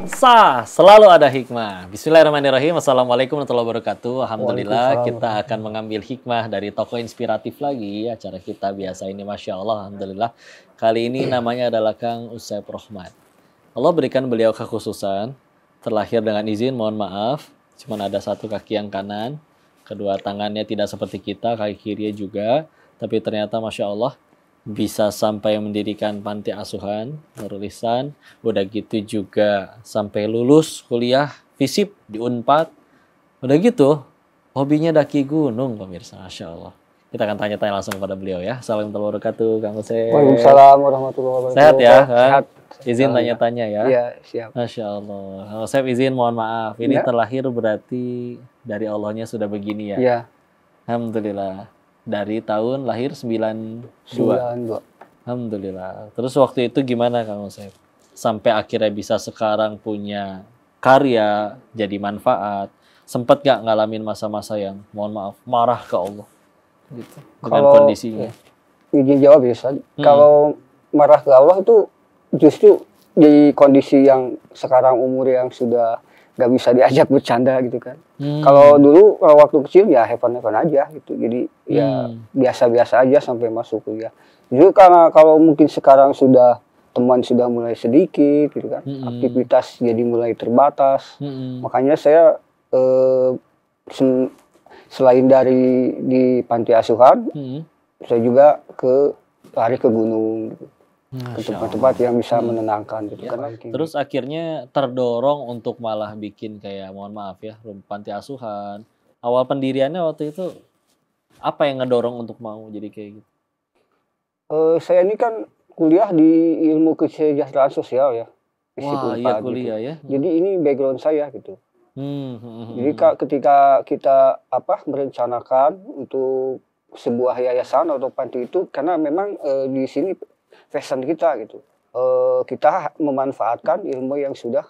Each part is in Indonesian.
Selalu ada hikmah. Bismillahirrahmanirrahim. Assalamualaikum warahmatullahi wabarakatuh. Alhamdulillah kita akan mengambil hikmah dari tokoh inspiratif lagi. Acara kita biasa ini Masya Allah. Alhamdulillah. Kali ini namanya adalah Kang Usep Rohmat. Allah berikan beliau kekhususan. Terlahir dengan izin, mohon maaf. Cuman ada satu kaki yang kanan. Kedua tangannya tidak seperti kita, kaki kirinya juga. Tapi ternyata Masya Allah bisa sampai mendirikan panti asuhan, Nurul Ihsan. Udah gitu juga sampai lulus kuliah FISIP di Unpad. Udah gitu, hobinya daki gunung, pemirsa. Masya Allah. Kita akan tanya-tanya langsung kepada beliau ya. Assalamualaikum warahmatullahi wabarakatuh, Kang Usep. Waalaikumsalam warahmatullahi wabarakatuh. Sehat ya, Kang? Sehat. Izin tanya-tanya ya. Iya, siap. Masya Allah. Kang Usep izin mohon maaf. Ini Ya. terlahir berarti dari Allahnya sudah begini ya. Iya. Alhamdulillah. Dari tahun lahir 92. 92. Alhamdulillah. Terus waktu itu gimana Kang Usep? Sampai akhirnya bisa sekarang punya karya, jadi manfaat. Sempat gak ngalamin masa-masa yang mohon maaf, marah ke Allah? Gitu. Dengan kondisinya. Izin jawab ya, Ustaz. Kalau marah ke Allah itu justru di kondisi yang sekarang umur yang sudah gak bisa diajak bercanda gitu kan. Kalau dulu waktu kecil ya have fun aja gitu. Jadi ya biasa-biasa aja sampai masuk kuliah. Justru karena kalau mungkin sekarang teman sudah mulai sedikit gitu kan. Aktivitas jadi mulai terbatas. Makanya saya selain dari di panti asuhan, saya juga lari ke gunung gitu. Ke tempat-tempat yang bisa menenangkan gitu kan. Terus akhirnya terdorong untuk malah bikin kayak mohon maaf ya, panti asuhan. Awal pendiriannya waktu itu apa yang ngedorong untuk mau jadi kayak gitu? Saya ini kan kuliah di ilmu kesejahteraan sosial ya. Wah, iya kuliah gitu. ya. Jadi ini background saya gitu. Jadi ketika kita merencanakan untuk sebuah yayasan atau panti itu karena memang di sini passion kita gitu. Kita memanfaatkan ilmu yang sudah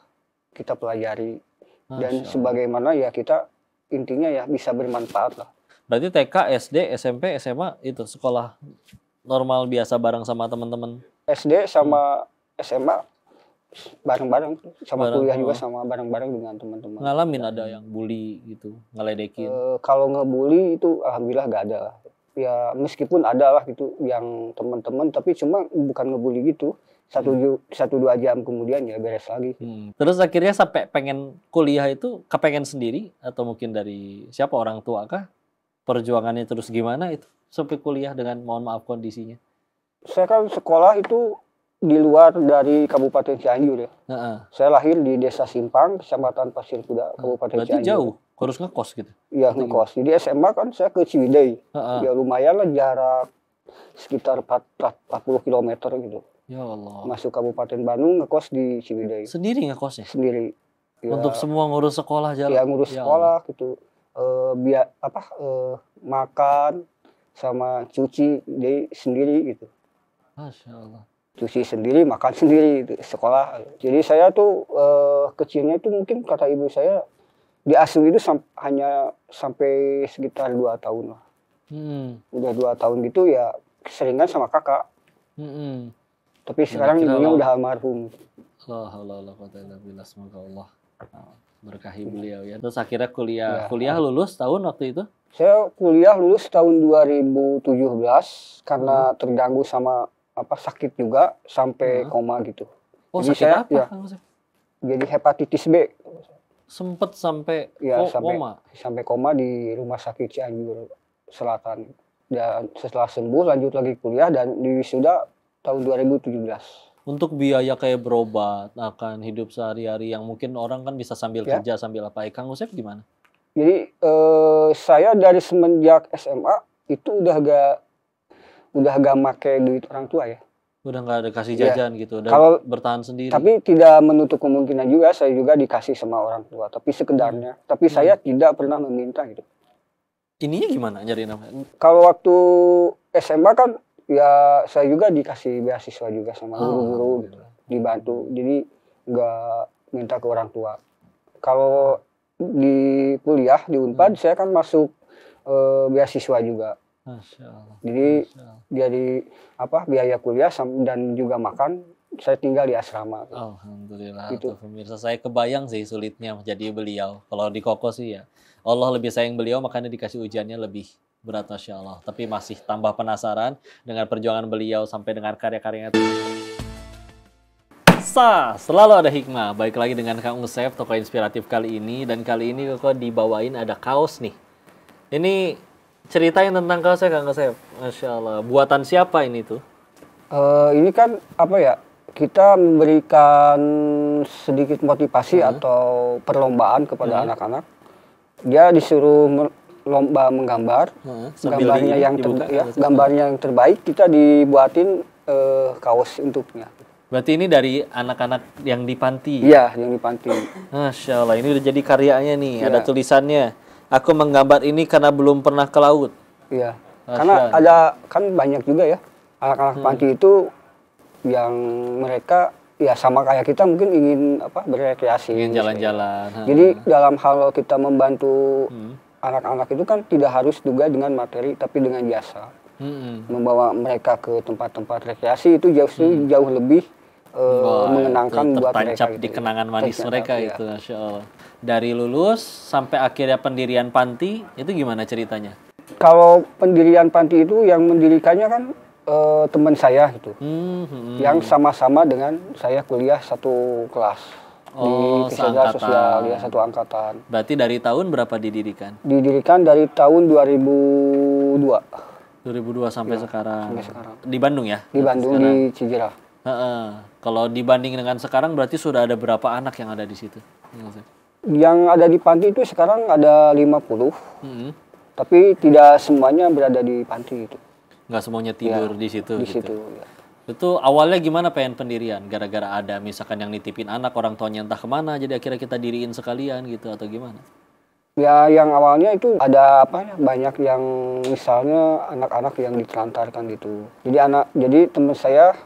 kita pelajari dan sebagaimana ya kita intinya ya bisa bermanfaat lah. Berarti TK, SD, SMP, SMA itu sekolah normal biasa bareng sama teman-teman. SD sama SMA bareng-bareng, sama kuliah juga sama bareng-bareng dengan teman-teman. Ngalamin ada yang bully gitu, ngeledekin? Kalau ngebully itu alhamdulillah gak ada lah. Ya meskipun ada lah gitu yang teman-teman, tapi cuma bukan ngebully gitu. 1-2 jam kemudian ya beres lagi. Terus akhirnya sampai pengen kuliah itu kepengen sendiri atau mungkin dari siapa, orang tua kah? Perjuangannya terus gimana itu sampai kuliah dengan mohon maaf kondisinya? Saya kan sekolah itu di luar dari Kabupaten Cianjur ya. Saya lahir di Desa Simpang, Kecamatan Pasir Kuda, Kabupaten Cianjur. Berarti jauh, harus ngekos gitu? Iya ngekos. Jadi SMA kan saya ke Ciwidey. Ya lumayan lah jarak sekitar 40 km gitu. Ya Allah. Masuk Kabupaten Bandung ngekos di Ciwidey. Sendiri ngekosnya? Sendiri. Ya, untuk semua ngurus sekolah jalan? Ya ngurus sekolah gitu. Makan sama cuci jadi sendiri gitu. Masya Allah. Cuci sendiri, makan sendiri gitu, sekolah. Jadi saya tuh kecilnya itu mungkin kata ibu saya diasuh itu hanya sampai sekitar 2 tahun lah. Udah 2 tahun gitu ya keseringan sama kakak. Tapi sekarang ibunya udah almarhum. Semoga Allah berkahi beliau ya. Terus akhirnya kuliah lulus tahun waktu itu? Saya kuliah lulus tahun 2017 karena terganggu sama sakit juga sampai koma gitu. Oh, jadi sakit apa? Ya, jadi hepatitis B. Sempet sampai koma? Sampai koma di Rumah Sakit Cianjur Selatan. Dan setelah sembuh lanjut lagi kuliah dan wisuda tahun 2017. Untuk biaya kayak berobat, akan hidup sehari-hari yang mungkin orang kan bisa sambil kerja, sambil apa. Kang Usep gimana? Jadi saya dari semenjak SMA itu udah gak make duit orang tua ya. Udah gak ada kasih jajan gitu, udah kalau bertahan sendiri. Tapi tidak menutup kemungkinan juga saya juga dikasih sama orang tua, tapi sekedarnya. Tapi saya tidak pernah meminta gitu. Ininya gimana nyari nama? Kalau waktu SMA kan ya saya juga dikasih beasiswa juga sama guru-guru gitu, dibantu. Jadi nggak minta ke orang tua. Kalau di kuliah di Unpad saya kan masuk beasiswa juga. Masya Allah. Jadi dari biaya kuliah dan juga makan saya tinggal di asrama. Alhamdulillah, Gitu. tuh pemirsa, saya kebayang sih sulitnya menjadi beliau. Kalau di Koko sih ya, Allah lebih sayang beliau makanya dikasih ujiannya lebih berat Masya Allah. Tapi masih tambah penasaran dengan perjuangan beliau sampai dengan karya-karyanya. Selalu ada hikmah. Baik lagi dengan Kang Usep, tokoh inspiratif kali ini. Dan kali ini Koko dibawain ada kaos nih. Ini ceritain tentang kaosnya Kang Usep. Masya Allah. Buatan siapa ini tuh? Ini kan apa ya? Kita memberikan sedikit motivasi atau perlombaan kepada anak-anak. Dia disuruh lomba menggambar. Gambarnya yang gambarnya yang terbaik kita dibuatin kaos untuknya. Berarti ini dari anak-anak yang di panti? Iya, yang di panti. Masya Allah, ini udah jadi karyanya nih. Iya. Ada tulisannya. Aku menggambar ini karena belum pernah ke laut. Iya. Karena ada kan banyak juga ya anak-anak panti itu yang mereka ya sama kayak kita mungkin ingin berrekreasi. Ingin jalan-jalan. Jadi dalam hal kita membantu anak-anak itu kan tidak harus juga dengan materi tapi dengan jasa. Membawa mereka ke tempat-tempat rekreasi itu jauh lebih mengenangkan buat mereka. Tertancap di kenangan manis mereka itu, Masya Allah. Dari lulus sampai akhirnya pendirian panti, itu gimana ceritanya? Kalau pendirian panti itu yang mendirikannya kan teman saya gitu. Yang sama-sama dengan saya kuliah satu kelas. Di Kesejahteraan Sosial, ya satu angkatan. Berarti dari tahun berapa didirikan? Didirikan dari tahun 2002. 2002 sampai sekarang. Sampai sekarang. Di Bandung ya? Di Bandung, di Cijerah. Kalau dibanding dengan sekarang berarti sudah ada berapa anak yang ada di situ? Yang ada di panti itu sekarang ada 50. Tapi tidak semuanya berada di panti itu. Nggak semuanya tidur di situ? Di gitu. situ, ya. Itu awalnya gimana pengen pendirian? Gara-gara ada misalkan yang nitipin anak, orang tuanya entah kemana, jadi akhirnya kita diriin sekalian gitu atau gimana? Ya yang awalnya itu ada banyak yang misalnya anak-anak yang ditelantarkan gitu. Jadi teman saya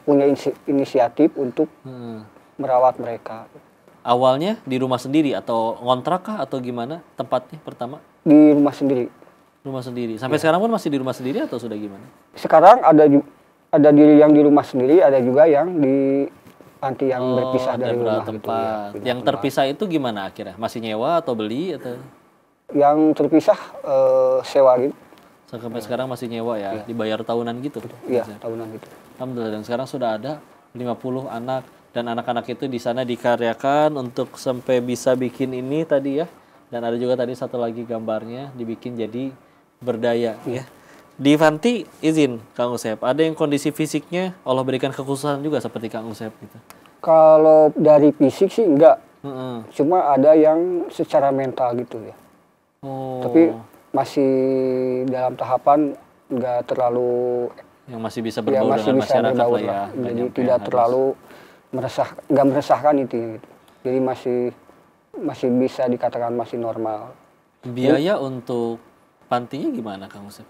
punya inisiatif untuk merawat mereka. Awalnya di rumah sendiri atau ngontrak kah atau gimana tempatnya pertama? Di rumah sendiri. Rumah sendiri. Sampai sekarang pun masih di rumah sendiri atau sudah gimana? Sekarang ada diri yang di rumah sendiri, ada juga yang di panti yang berpisah dari rumah tempat. Gitu, ya. Yang terpisah itu gimana akhirnya? Masih nyewa atau beli atau? Yang terpisah sewa gitu. Sampai sekarang masih nyewa ya, dibayar tahunan gitu. Iya, tahunan gitu. Alhamdulillah, dan sekarang sudah ada 50 anak dan anak-anak itu di sana dikaryakan untuk sampai bisa bikin ini tadi ya. Dan ada juga tadi satu lagi gambarnya dibikin jadi berdaya ya. Di panti izin Kang Usep, ada yang kondisi fisiknya Allah berikan kekhususan juga seperti Kang Usep gitu. Kalau dari fisik sih enggak. Cuma ada yang secara mental gitu ya. Tapi masih dalam tahapan enggak terlalu yang masih bisa berbaur dengan masyarakat lah ya. Jadi tidak terlalu enggak meresahkan itu gitu. Jadi masih bisa dikatakan masih normal. Biaya untuk pantinya gimana Kang Usep?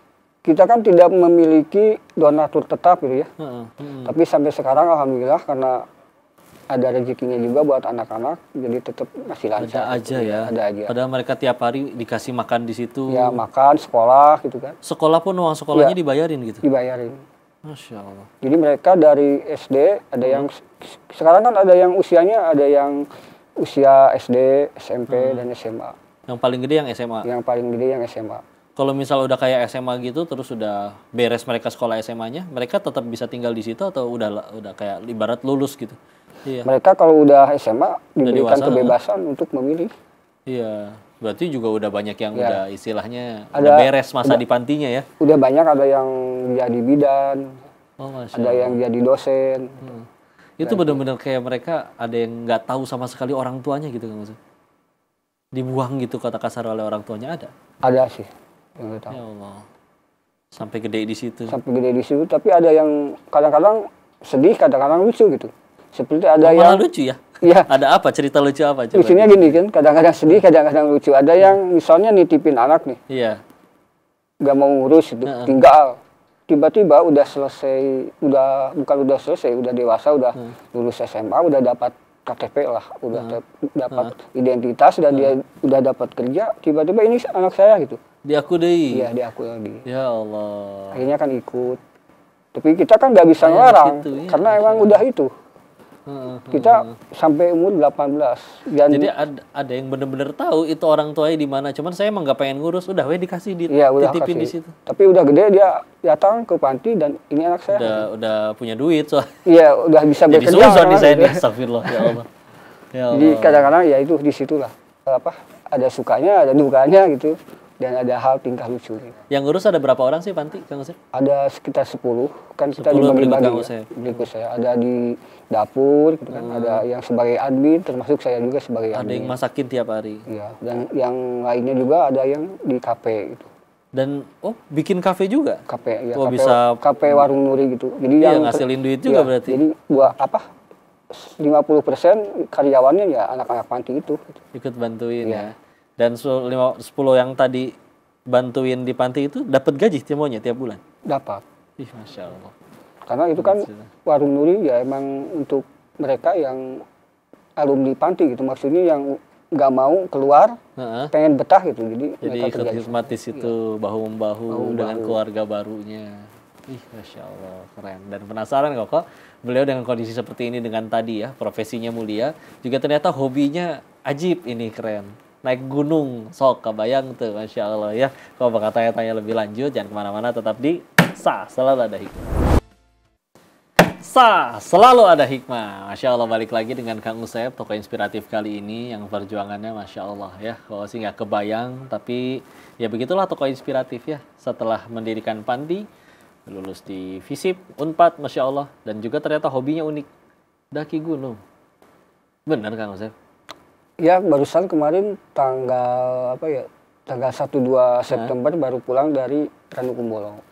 Kita kan tidak memiliki donatur tetap gitu ya. Tapi sampai sekarang alhamdulillah karena ada rezekinya juga buat anak-anak, jadi tetap masih lancar. Ada aja ya. Ada aja. Padahal mereka tiap hari dikasih makan di situ. Ya makan, sekolah gitu kan. Sekolah pun uang sekolahnya dibayarin gitu? Dibayarin. Masya Allah. Jadi mereka dari SD, ada yang sekarang kan ada yang usianya, ada yang usia SD, SMP, dan SMA. Yang paling gede yang SMA? Yang paling gede yang SMA. Kalau misal udah kayak SMA gitu, terus udah beres mereka sekolah SMA-nya, mereka tetap bisa tinggal di situ atau udah kayak ibarat lulus gitu? Iya. Mereka kalau udah SMA diberikan kebebasan untuk memilih. Iya, berarti juga udah banyak yang udah istilahnya udah beres masa di pantinya ya? Udah banyak, ada yang jadi bidan, ada yang jadi dosen. Itu benar-benar kayak mereka ada yang nggak tahu sama sekali orang tuanya gitu kan maksud? Dibuang gitu kata kasar oleh orang tuanya ada? Ada sih. Yang ya Allah, sampai gede di situ. Sampai gede di situ, tapi ada yang kadang-kadang sedih, kadang-kadang lucu gitu. Seperti ada yang lucu ya? Iya. Ada apa? Cerita lucu apa? Coba. Lucunya gini kan, kadang-kadang sedih, kadang-kadang lucu. Ada yang misalnya nitipin anak nih. Iya. Gak mau ngurus itu, tinggal. Tiba-tiba udah selesai, udah dewasa, udah lulus SMA, udah dapat KTP lah, udah dapat identitas dan dia udah dapat kerja. Tiba-tiba ini anak saya gitu. Diaku deh. Iya, diaku lagi. Ya Allah. Akhirnya kan ikut. Tapi kita kan nggak bisa ngelarang, gitu, ya, karena emang udah itu. Kita sampai umur 18. Dan jadi ada yang bener-bener tahu itu orang tuanya di mana. Cuman saya emang nggak pengen ngurus, udah dikasih udah titipin kasih. di situ. Tapi udah gede dia datang ke panti dan ini anak saya. Udah punya duit soalnya. Iya, udah bisa Jadi bekerja. susah nih saya nih, astagfirullah ya Allah. Ya Allah. Jadi kadang-kadang ya itu di situlah ada sukanya, ada dukanya gitu. Dan ada hal tingkah lucu. Yang ngurus ada berapa orang sih panti, Kang Usep? Ada sekitar 10, kan kita 10 dibagi-bagi. Berikut saya ada di dapur, gitu kan. Ada yang sebagai admin, termasuk saya juga sebagai admin. Ada yang masakin tiap hari. Iya, dan yang lainnya juga ada yang di kafe gitu. Dan bikin kafe juga? Kafe, ya. Kafe warung Nuri gitu. Jadi yang ngasilin duit juga berarti. Jadi 50% karyawannya ya anak-anak panti itu. Gitu. Ikut bantuin ya. Dan 10 yang tadi bantuin di panti itu dapat gaji semuanya tiap bulan? Dapat. Ih, Masya Allah. Karena itu kan warung Nuri ya emang untuk mereka yang alumni panti gitu. Maksudnya yang nggak mau keluar, pengen betah gitu. Jadi ikut khidmat di situ, bahu-membahu dengan keluarga barunya. Ih, Masya Allah, keren. Dan penasaran kok beliau dengan kondisi seperti ini, dengan tadi ya, profesinya mulia, juga ternyata hobinya ajib, ini keren. Naik gunung, sok kebayang tuh, Masya Allah ya. Kalau bakal tanya-tanya lebih lanjut, jangan kemana-mana, tetap di Selalu Ada Hikmah. Selalu Ada Hikmah. Masya Allah, balik lagi dengan Kang Usep, tokoh inspiratif kali ini, yang perjuangannya Masya Allah ya. Kalau sih nggak kebayang, tapi ya begitulah tokoh inspiratif ya. Setelah mendirikan panti, lulus di FISIP, Unpad, Masya Allah. Dan juga ternyata hobinya unik, daki gunung. Benar Kang Usep? Ya, barusan kemarin tanggal 1-2 September baru pulang dari Ranukumbolo.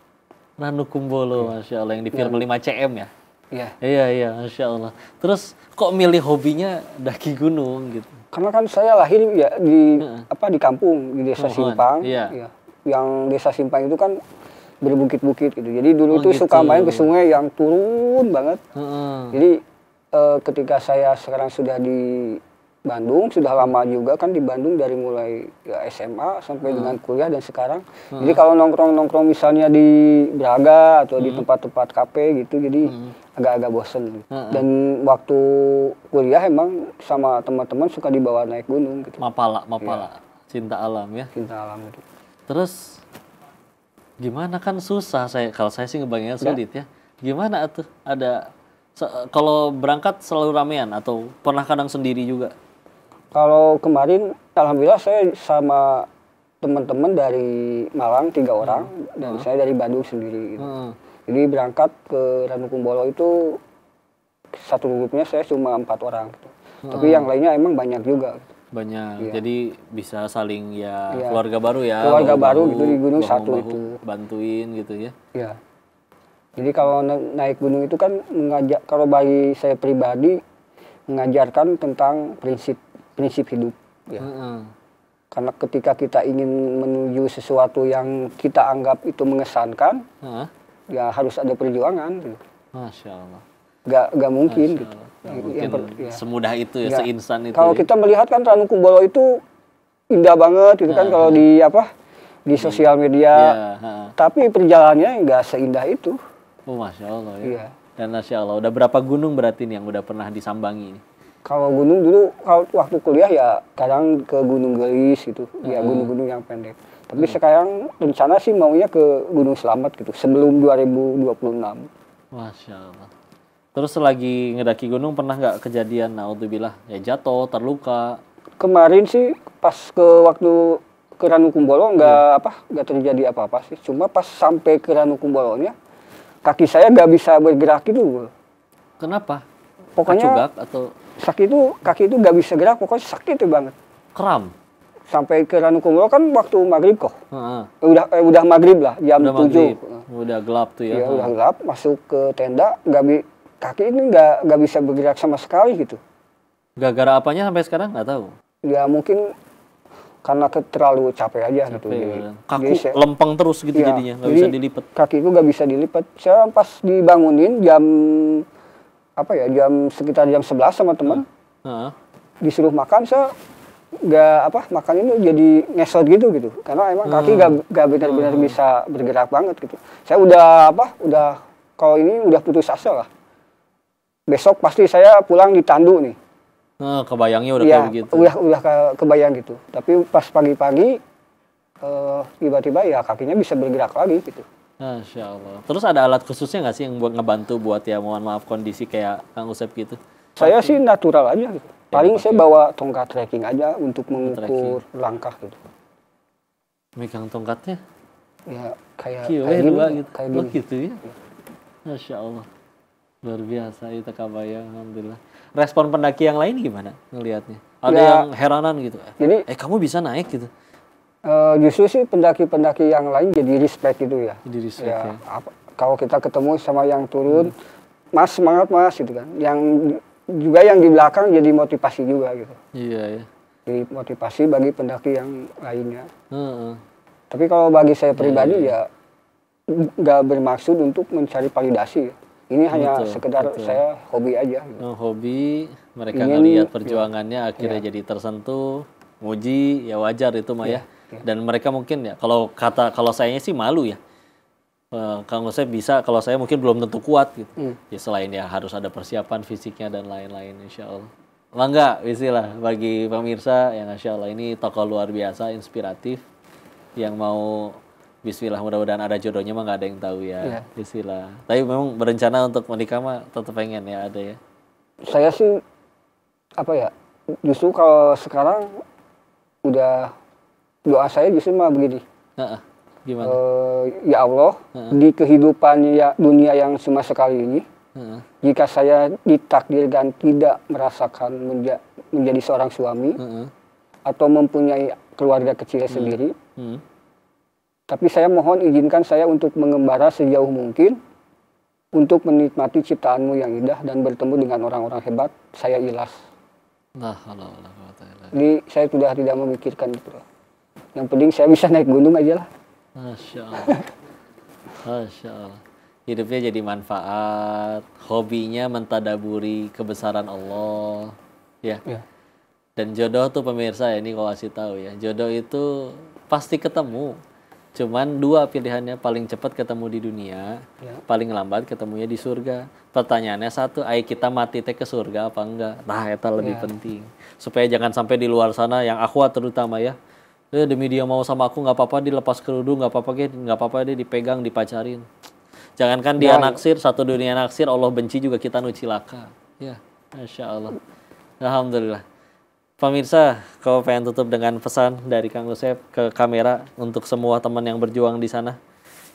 Ranukumbolo, Masya Allah, yang di film 5CM ya? Iya. Iya, Masya Allah. Terus kok milih hobinya daki gunung gitu? Karena kan saya lahir ya di kampung, di Desa Simpang. Iya. Ya. Yang Desa Simpang itu kan berbukit-bukit gitu. Jadi dulu itu suka main ke sungai yang turun banget. Jadi ketika saya sekarang sudah di Bandung, sudah lama juga kan di Bandung dari mulai SMA sampai dengan kuliah dan sekarang. Jadi kalau nongkrong misalnya di Braga atau di tempat-tempat kafe gitu, jadi agak-agak bosen. Dan waktu kuliah emang sama teman-teman suka dibawa naik gunung gitu. Mapala. Ya. Cinta alam ya. Cinta alam itu. Terus gimana, kan susah, kalau saya sih ngebayanginnya sulit ya. Gimana tuh? Kalau berangkat selalu ramean atau pernah kadang sendiri juga? Kalau kemarin, alhamdulillah saya sama teman-teman dari Malang 3 orang dan saya dari Bandung sendiri. Gitu. Jadi berangkat ke Ranukumbolo itu satu grupnya saya cuma 4 orang. Gitu. Tapi yang lainnya emang banyak juga. Gitu. Banyak, jadi bisa saling keluarga baru ya. Keluarga baru gitu di gunung satu itu. Bantuin gitu ya. Iya. Jadi kalau naik gunung itu kan kalau bagi saya pribadi mengajarkan tentang prinsip hidup ya. Karena ketika kita ingin menuju sesuatu yang kita anggap itu mengesankan, ya harus ada perjuangan gitu. Masya Allah. Gak mungkin gitu. Mungkin semudah itu ya, seinsan itu. Kalau kita melihat kan Ranukumbolo itu indah banget gitu kan kalau di sosial media. Tapi perjalanannya nggak seindah itu. Oh, Masya Allah ya. Iya. Dan Masya Allah, udah berapa gunung berarti nih yang udah pernah disambangi ini? Kalau gunung dulu, waktu kuliah ya kadang ke Gunung Gelis gitu, ya gunung-gunung yang pendek. Tapi sekarang rencana sih maunya ke Gunung Selamat gitu, sebelum 2026. Masya Allah. Terus lagi ngedaki gunung pernah nggak kejadian, naudzubillah, ya jatuh, terluka? Kemarin sih pas waktu ke Ranukumbolo nggak terjadi apa-apa sih. Cuma pas sampai ke Ranukumbolonya, kaki saya nggak bisa bergerak gitu. Kenapa? Pokoknya Kacugak atau kaki itu nggak bisa gerak, pokoknya sakit banget. Kram. Sampai ke Ranukumbolo kan waktu maghrib kok. Udah maghrib lah, jam 7. Udah gelap tuh ya. Iya, udah gelap, masuk ke tenda, kaki ini nggak bisa bergerak sama sekali gitu. Gara-gara apanya sampai sekarang nggak tahu. Ya mungkin karena terlalu capek aja gitu. Kaku lempeng terus gitu ya, jadinya, nggak bisa dilipat. Kaki itu nggak bisa dilipat. Saya pas dibangunin jam sekitar jam 11 sama teman. Disuruh makan, saya makan ini jadi ngesot gitu. Karena emang kaki nggak benar-benar bisa bergerak banget gitu. Saya udah kalau ini udah putus asa lah. Besok pasti saya pulang ditandu nih. Nah, kebayangnya udah Ya, kayak begitu. udah kebayang gitu. Tapi pas pagi-pagi tiba-tiba ya kakinya bisa bergerak lagi gitu. Masya Allah. Terus ada alat khususnya nggak sih yang buat ngebantu buat ya mohon maaf kondisi kayak Kang Usep gitu? Saya sih natural aja gitu. Paling saya bawa tongkat trekking aja untuk mengukur langkah gitu. Megang tongkatnya? Ya kayak Kayak dua gitu. Kayak Oh gini. gitu ya? Masya Allah. Luar biasa itu kabayang. Alhamdulillah. Respon pendaki yang lain gimana ngelihatnya? Ada Ya, yang heranan gitu. Jadi Kamu bisa naik gitu? justru sih pendaki-pendaki yang lain jadi respect gitu ya. Jadi respect ya. Kalau kita ketemu sama yang turun, Mas semangat Mas gitu kan. Yang juga yang di belakang jadi motivasi juga gitu. Iya ya. Jadi motivasi bagi pendaki yang lainnya. Heeh. Tapi kalau bagi saya pribadi ya nggak bermaksud untuk mencari validasi. Ini hanya sekedar saya hobi aja. Gitu. Hobi, mereka Ingin, ngelihat perjuangannya akhirnya jadi tersentuh, muji, ya wajar itu mah ya. Dan mereka mungkin ya, kalau sayanya sih malu ya. Kang Usep bisa, kalau saya mungkin belum tentu kuat gitu. Ya selain ya harus ada persiapan fisiknya dan lain-lain insya Allah. Bangga, bismillah bagi pemirsa yang insya Allah ini tokoh luar biasa, inspiratif, yang mau bismillah mudah-mudahan ada jodohnya mah nggak ada yang tahu ya. Bismillah. Tapi memang berencana untuk menikah mah tetap pengen ya ada ya. Saya sih apa ya? Justru kalau sekarang udah doa saya justru mah begini. Gimana? Ya Allah, di kehidupan dunia yang cuma sekali ini, jika saya ditakdirkan tidak merasakan menjadi seorang suami atau mempunyai keluarga kecil sendiri, tapi saya mohon izinkan saya untuk mengembara sejauh mungkin untuk menikmati ciptaanmu yang indah dan bertemu dengan orang-orang hebat. Saya ikhlas. Jadi saya sudah tidak memikirkan itu. Yang penting saya bisa naik gunung aja lah. Masya Allah. Masya Allah. Hidupnya jadi manfaat, hobinya mentadaburi kebesaran Allah, ya. Dan jodoh tuh pemirsa ya, ini kalau kasih tahu ya, jodoh itu pasti ketemu. Cuman dua pilihannya, paling cepat ketemu di dunia, paling lambat ketemunya di surga. Pertanyaannya satu, ayo kita mati teh ke surga apa enggak? Nah, itu lebih penting. Supaya jangan sampai di luar sana yang akhwat terutama ya. Demi dia mau sama aku nggak apa-apa dilepas kerudung, nggak apa-apa dia dipegang, dipacarin. Jangankan dia naksir, satu dunia naksir, Allah benci juga kita nu cilaka. Ya, Masya Allah. Alhamdulillah. Pemirsa, kau pengen tutup dengan pesan dari Kang Usep ke kamera untuk semua teman yang berjuang di sana,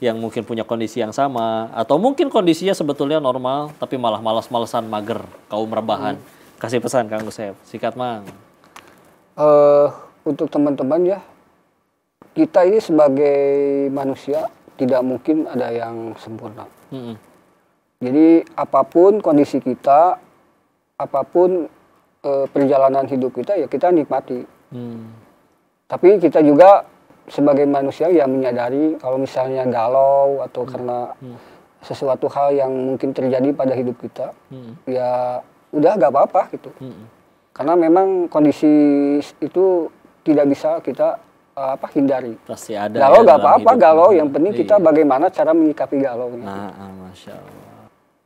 yang mungkin punya kondisi yang sama, atau mungkin kondisinya sebetulnya normal, tapi malah malas-malesan, mager, kaum rebahan. Kasih pesan Kang Usep, sikat Mang. Untuk teman-teman ya, kita ini sebagai manusia tidak mungkin ada yang sempurna. Jadi apapun kondisi kita, apapun perjalanan hidup kita ya kita nikmati. Tapi kita juga sebagai manusia yang menyadari kalau misalnya galau atau karena sesuatu hal yang mungkin terjadi pada hidup kita, ya udah gak apa-apa gitu. Karena memang kondisi itu tidak bisa kita hindari. Pasti ada. Galau gak apa-apa, galau. Yang penting kita bagaimana cara menyikapi galau. Masya Allah.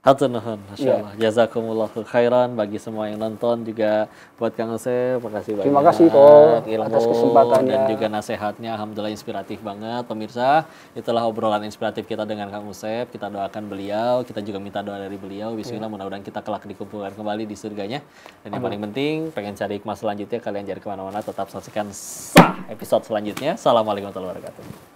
Hatur nuhun, Masya Allah. Jazakumullahu khairan bagi semua yang nonton, juga buat Kang Usep, makasih banyak. Terima kasih kok atas kesempatannya. Dan juga nasihatnya, alhamdulillah inspiratif banget. Pemirsa, itulah obrolan inspiratif kita dengan Kang Usep. Kita doakan beliau, kita juga minta doa dari beliau. Bismillah, mudah-mudahan kita kelak dikumpulkan kembali di surganya. Dan yang paling penting, pengen cari hikmah selanjutnya, kalian jangan kemana-mana, tetap saksikan episode selanjutnya. Assalamualaikum warahmatullahi wabarakatuh.